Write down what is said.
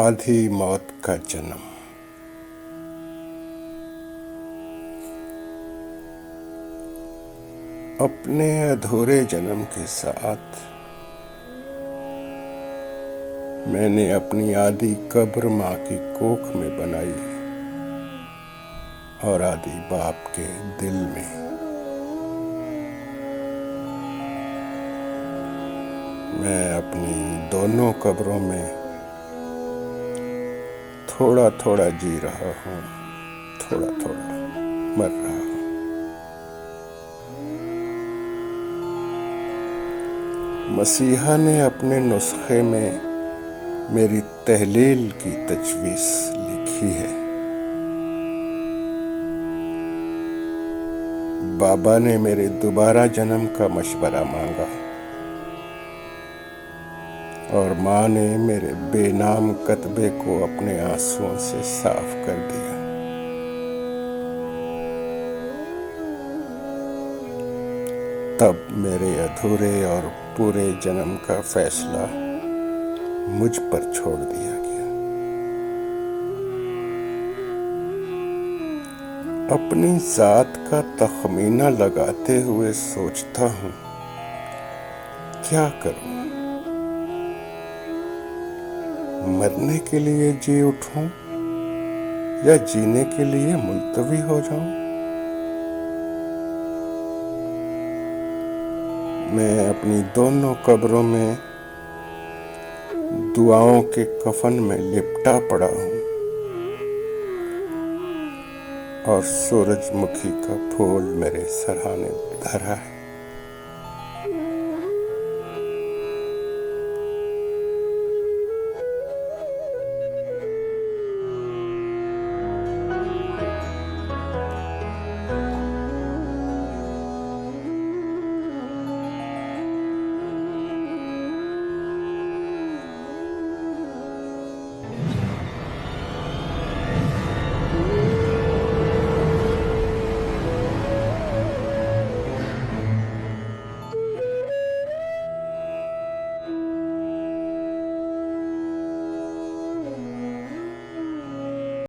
आधी मौत का जन्म। अपने अधूरे जन्म के साथ मैंने अपनी आधी कब्र माँ की कोख में बनाई और आधी बाप के दिल में। मैं अपनी दोनों कब्रों में थोड़ा थोड़ा जी रहा हूँ, थोड़ा थोड़ा मर रहा हूँ। मसीहा ने अपने नुस्खे में मेरी तहलील की तजवीज़ लिखी है। बाबा ने मेरे दोबारा जन्म का मशवरा मांगा और माँ ने मेरे बेनाम कतबे को अपने आंसुओं से साफ कर दिया। तब मेरे अधूरे और पूरे जन्म का फैसला मुझ पर छोड़ दिया गया। अपनी जात का तखमीना लगाते हुए सोचता हूँ, क्या करूँ? मरने के लिए जी उठूं या जीने के लिए मुलतवी हो जाऊं? मैं अपनी दोनों कब्रों में दुआओं के कफन में लिपटा पड़ा हूं और सूरजमुखी का फूल मेरे सराहने धरा है।